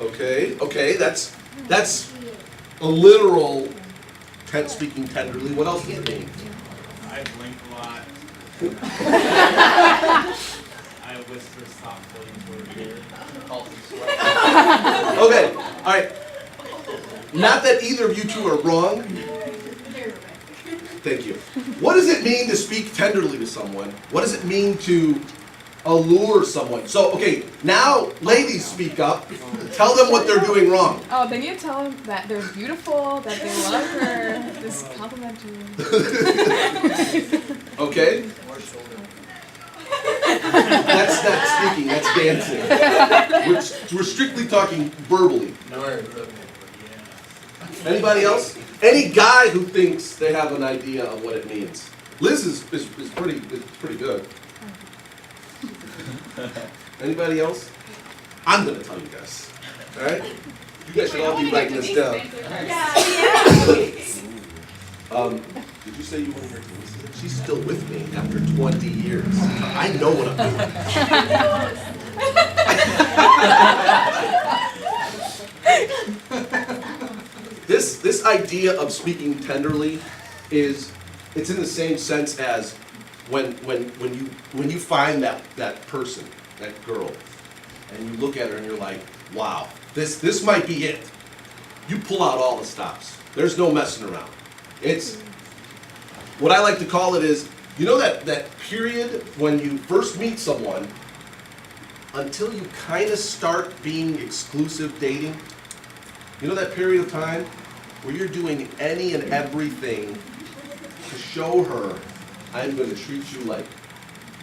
Okay, that's a literal speaking tenderly. What else does it mean? I blink a lot. I whisper softly into her ear. Okay, all right. Not that either of you two are wrong. Thank you. What does it mean to speak tenderly to someone? What does it mean to allure someone? So, okay, now ladies speak up. Tell them what they're doing wrong. Oh, they need to tell them that they're beautiful, that they love her. Just compliment her. Okay? That's not speaking, that's dancing. We're strictly talking verbally. Anybody else? Any guy who thinks they have an idea of what it means. Liz is pretty good. Anybody else? I'm going to tell you guys. All right? You guys should all be writing this down. Did you say you want to hear Liz? She's still with me after 20 years. I know what I'm doing. This idea of speaking tenderly it's in the same sense as when you find that person, that girl, and you look at her and you're like, wow, this might be it. You pull out all the stops. There's no messing around. It's what I like to call it is, you know that period when you first meet someone until you kind of start being exclusive dating? You know that period of time where you're doing any and everything to show her, I'm going to treat you like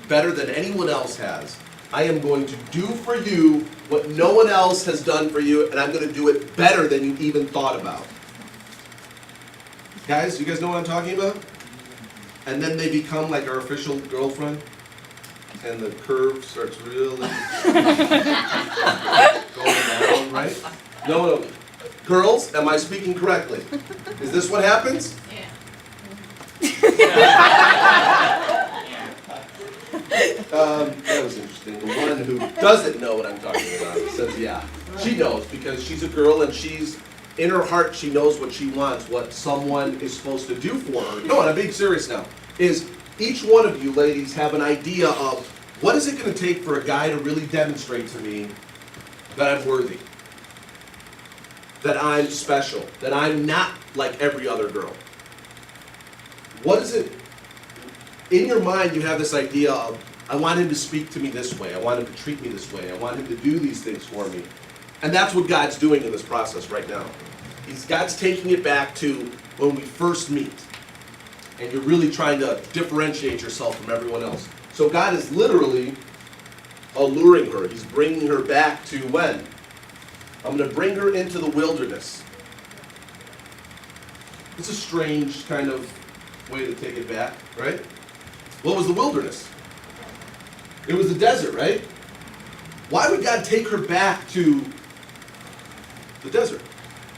better than anyone else has. I am going to do for you what no one else has done for you, and I'm going to do it better than you even thought about. Guys, you guys know what I'm talking about? And then they become like our official girlfriend, and the curve starts really going down, right? No. Girls, am I speaking correctly? Is this what happens? That was interesting. The one who doesn't know what I'm talking about says, yeah. She knows because she's a girl and she's, in her heart, she knows what she wants, what someone is supposed to do for her. No, and I'm being serious now. Is each one of you ladies have an idea of what is it going to take for a guy to really demonstrate to me that I'm worthy? That I'm special, that I'm not like every other girl. What is it? In your mind, you have this idea of, I want him to speak to me this way, I want him to treat me this way, I want him to do these things for me. And that's what God's doing in this process right now. God's taking it back to when we first meet, and you're really trying to differentiate yourself from everyone else. So God is literally alluring her. He's bringing her back to when? I'm going to bring her into the wilderness. It's a strange kind of way to take it back, right? What was the wilderness? It was the desert, right? Why would God take her back to the desert?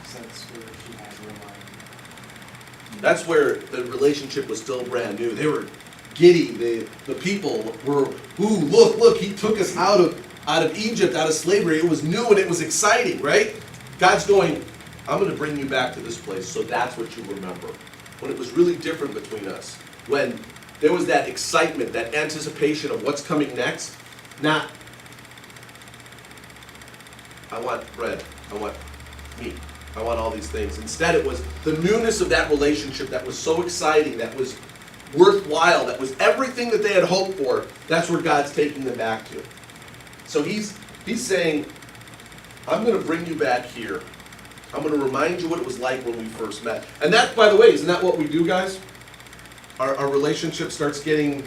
That's where she had real life. That's where the relationship was still brand new. They were giddy. The people were, ooh, look, he took us out of Egypt, out of slavery. It was new and it was exciting, right? God's going, I'm going to bring you back to this place, so that's what you remember. When it was really different between us. When there was that excitement, that anticipation of what's coming next. Not, I want bread, I want meat, I want all these things. Instead, it was the newness of that relationship that was so exciting, that was worthwhile, that was everything that they had hoped for. That's where God's taking them back to. So he's saying, I'm going to bring you back here. I'm going to remind you what it was like when we first met. And that, by the way, isn't that what we do, guys? Our relationship starts getting,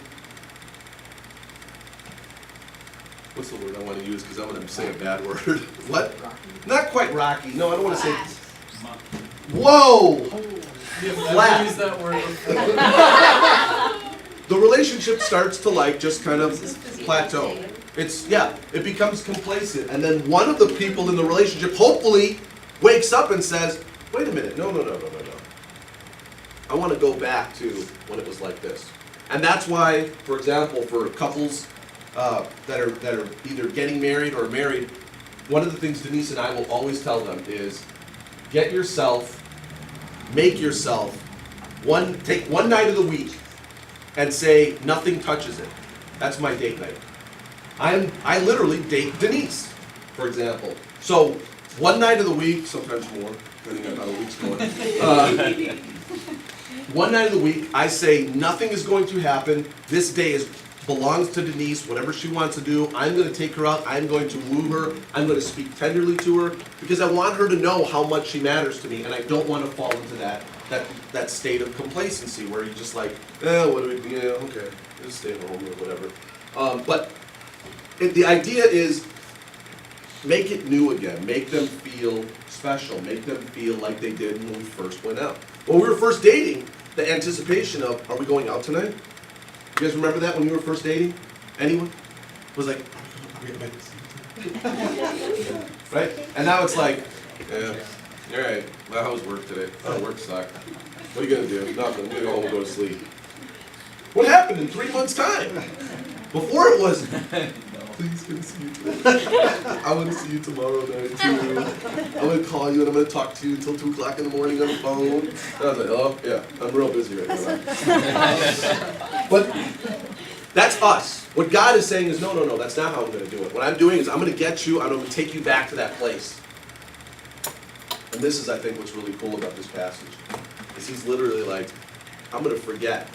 what's the word I want to use? Because I'm going to say a bad word. What? Not quite rocky. No, I don't want to say. Whoa! Flat. Use that word. The relationship starts to just kind of plateau. It becomes complacent. And then one of the people in the relationship hopefully wakes up and says, wait a minute, no. I want to go back to when it was like this. And that's why, for example, for couples that are either getting married or married, one of the things Denise and I will always tell them is, make yourself, take one night of the week and say nothing touches it. That's my date night. I literally date Denise, for example. So one night of the week, sometimes more, depending on how the week's going. One night of the week, I say nothing is going to happen. This day belongs to Denise. Whatever she wants to do, I'm going to take her out. I'm going to woo her. I'm going to speak tenderly to her because I want her to know how much she matters to me, and I don't want to fall into that state of complacency where you're just like, what do we? Yeah, okay, just stay home or whatever. But the idea is, make it new again. Make them feel special. Make them feel like they did when we first went out. When we were first dating, the anticipation of, are we going out tonight? You guys remember that when you were first dating? Anyone? It was like, right? And now it's like, yeah, all right, well, how was work today? Oh, work sucked. What are you gonna do? Nothing, I'm gonna go home and go to sleep. What happened in 3 months' time? Before it was, please come see you today. I want to see you tomorrow night too. I'm going to call you and I'm going to talk to you until 2 o'clock in the morning on the phone. And I was like, oh, yeah, I'm real busy right now. But that's us. What God is saying is, no, that's not how I'm going to do it. What I'm doing is I'm going to get you, I'm going to take you back to that place. And this is, I think, what's really cool about this passage. Is he's literally like, I'm going to forget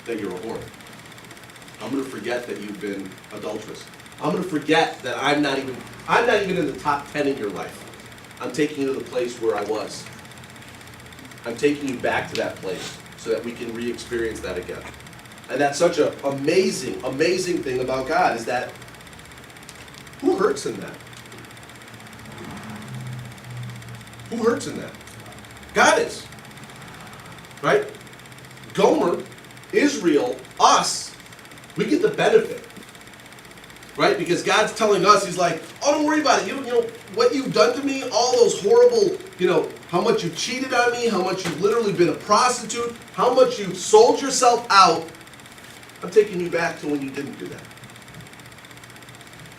that you're a whore. I'm going to forget that you've been adulterous. I'm going to forget that I'm not even in the top 10 in your life. I'm taking you to the place where I was. I'm taking you back to that place so that we can re-experience that again. And that's such an amazing, amazing thing about God is that who hurts in that? Who hurts in that? God is. Right? Gomer, Israel, us, we get the benefit, right? Because God's telling us, he's like, oh, don't worry about it. You know, what you've done to me, all those horrible, how much you cheated on me, how much you've literally been a prostitute, how much you've sold yourself out. I'm taking you back to when you didn't do that.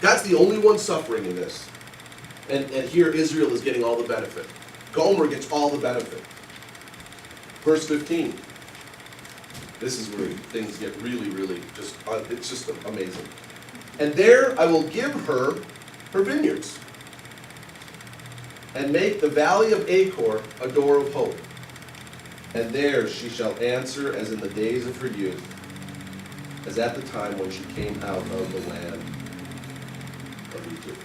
God's the only one suffering in this. And here Israel is getting all the benefit. Gomer gets all the benefit. Verse 15. This is where things get really, really it's just amazing. And there I will give her vineyards and make the valley of Achor a door of hope. And there she shall answer as in the days of her youth, as at the time when she came out of the land of Egypt.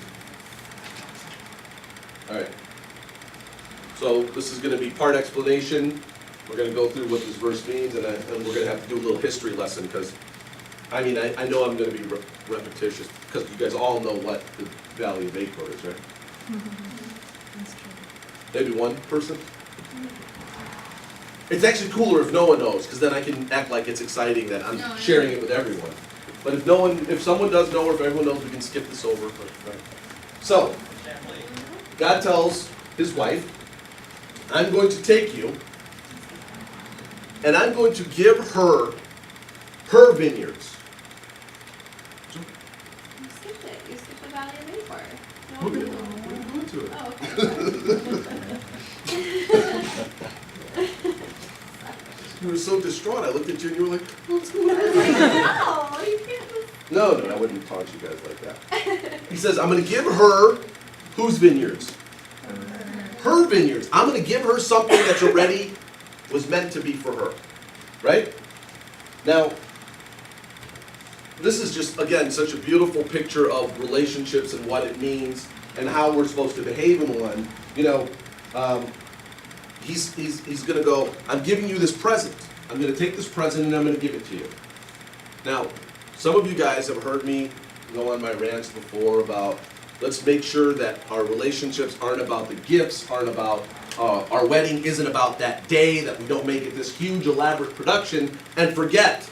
All right. So this is going to be part explanation. We're going to go through what this verse means, and we're going to have to do a little history lesson, because, I know I'm going to be repetitious, because you guys all know what the Valley of Achor is, right? That's true. Maybe one person? It's actually cooler if no one knows, because then I can act like it's exciting that I'm sharing it with everyone. But if someone does know, or if everyone knows, we can skip this over. Right. So, God tells his wife, I'm going to take you, and I'm going to give her vineyards. You skipped it. You skipped the Valley of Achor. No, We're no. going to go into it. Oh, okay. You were so distraught. I looked at you and you were like, what's going on? No, you can't. No, I wouldn't taunt you guys like that. He says, I'm going to give her whose vineyards? Her vineyards. I'm going to give her something that's already was meant to be for her. Right? Now, this is just, again, such a beautiful picture of relationships and what it means and how we're supposed to behave in one. He's going to go, I'm giving you this present. I'm going to take this present and I'm going to give it to you. Now, some of you guys have heard me go on my rants before about let's make sure that our relationships aren't about the gifts, aren't about our wedding isn't about that day, that we don't make it this huge elaborate production and forget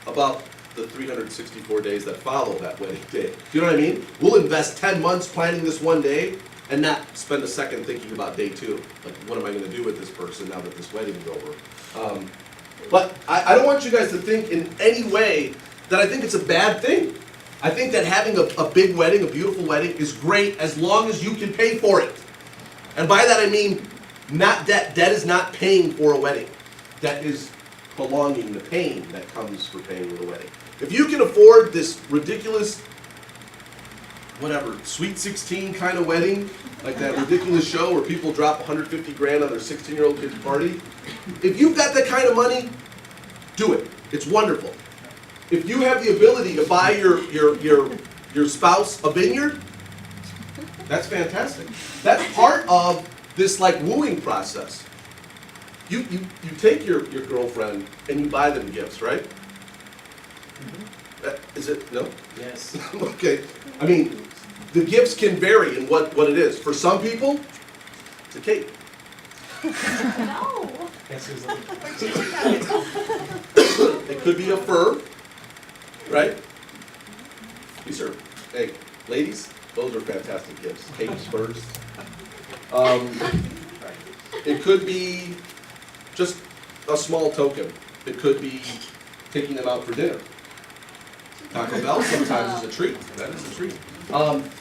about the 364 days that follow that wedding day. You know what I mean? We'll invest 10 months planning this one day and not spend a second thinking about day 2. Like, what am I going to do with this person now that this wedding is over? But I don't want you guys to think in any way that I think it's a bad thing. I think that having a big wedding, a beautiful wedding, is great as long as you can pay for it. And by that I mean not debt. Debt is not paying for a wedding. Debt is prolonging the pain that comes for paying for the wedding. If you can afford this ridiculous, whatever, Sweet 16 kind of wedding, like that ridiculous show where people drop 150 grand on their 16-year-old kid's party, if you've got that kind of money, do it. It's wonderful. If you have the ability to buy your spouse a vineyard, that's fantastic. That's part of this like wooing process. You take your girlfriend and you buy them gifts, right? Is it, no? Yes. Okay. I mean, the gifts can vary in what it is. For some people, it's a cake. No. Guess who's looking? It could be a fur, right? These are, hey, ladies, those are fantastic gifts. Cakes, furs. It could be just a small token. It could be taking them out for dinner. Taco Bell sometimes is a treat. That is a treat.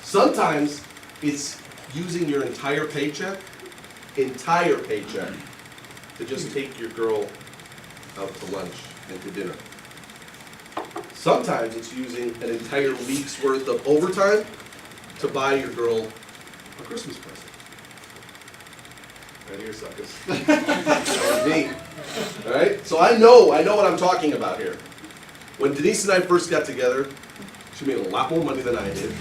Sometimes it's using your entire paycheck to just take your girl out to lunch and to dinner. Sometimes it's using an entire week's worth of overtime to buy your girl a Christmas present. Right here, suckers. That was me. All right? So I know what I'm talking about here. When Denise and I first got together, she made a lot more money than I did.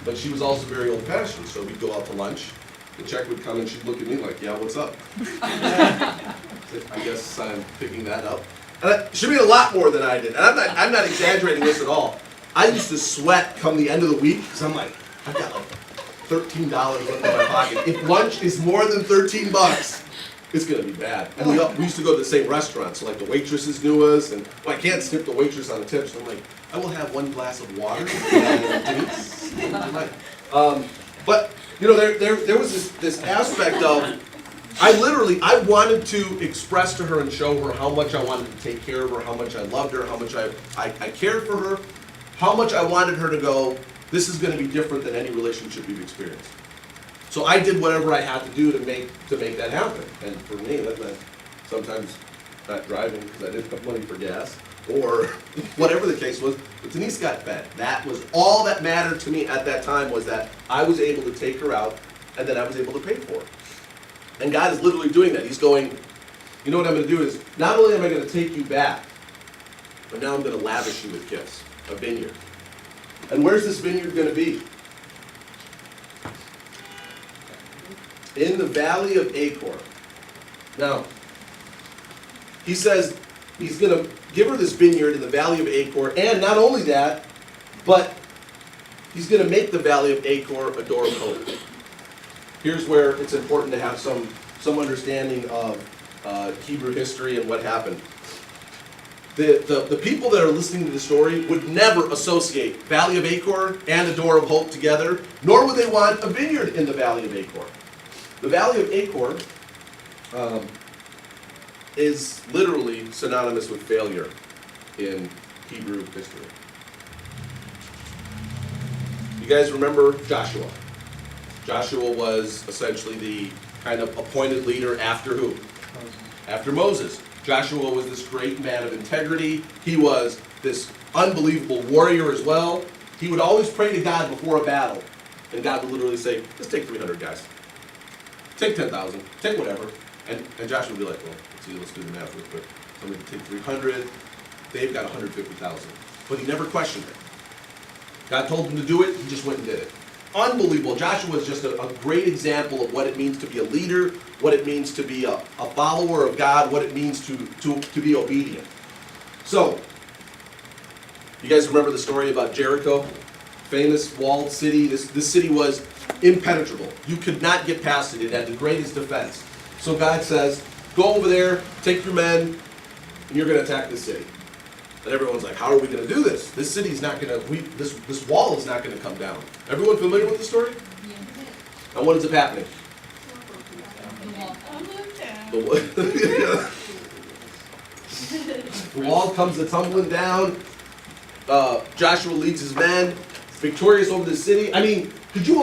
But she was also very old-fashioned, so we'd go out to lunch. The check would come and she'd look at me like, yeah, what's up? I guess I'm picking that up. And she made a lot more than I did. And I'm not exaggerating this at all. I used to sweat come the end of the week because I'm like, I've got like $13 left in my pocket. If lunch is more than $13, it's gonna be bad. And we used to go to the same restaurant, so like the waitresses knew us, and well, I can't tip the waitress on the tip, so I'm like, I will have one glass of water. But you know, there was this aspect of I wanted to express to her and show her how much I wanted to take care of her, how much I loved her, how much I cared for her, how much I wanted her to go, this is going to be different than any relationship you've experienced. So I did whatever I had to do to make that happen. And for me, that meant sometimes not driving because I didn't have money for gas, or whatever the case was. But Denise got fed. That was all that mattered to me at that time, was that I was able to take her out, and then I was able to pay for it. And God is literally doing that. He's going, you know what I'm going to do is, not only am I going to take you back, but now I'm going to lavish you with gifts, a vineyard. And where's this vineyard going to be? In the valley of Achor. Now, he says he's going to give her this vineyard in the valley of Achor, and not only that, but he's going to make the valley of Achor a door of hope. Here's where it's important to have some understanding of Hebrew history and what happened. The people that are listening to the story would never associate Valley of Achor and the Door of Hope together, nor would they want a vineyard in the Valley of Achor. The Valley of Achor is literally synonymous with failure in Hebrew history. You guys remember Joshua? Joshua was essentially the kind of appointed leader after who? After Moses. Joshua was this great man of integrity. He was this unbelievable warrior as well. He would always pray to God before a battle. And God would literally say, just take 300 guys. Take 10,000. Take whatever. And Joshua would be like, well, let's do the math real quick. So I'm going to take 300. They've got 150,000. But he never questioned it. God told him to do it. He just went and did it. Unbelievable. Joshua is just a great example of what it means to be a leader, what it means to be a follower of God, what it means to be obedient. So, you guys remember the story about Jericho? Famous walled city. This city was impenetrable. You could not get past it. It had the greatest defense. So God says, go over there, take your men, and you're going to attack the city. And everyone's like, how are we going to do this? This city's not going to, this wall is not going to come down. Everyone familiar with the story? Yeah. And what ends up happening? The wall comes tumbling down. Joshua leads his men, victorious over the city. I mean, could you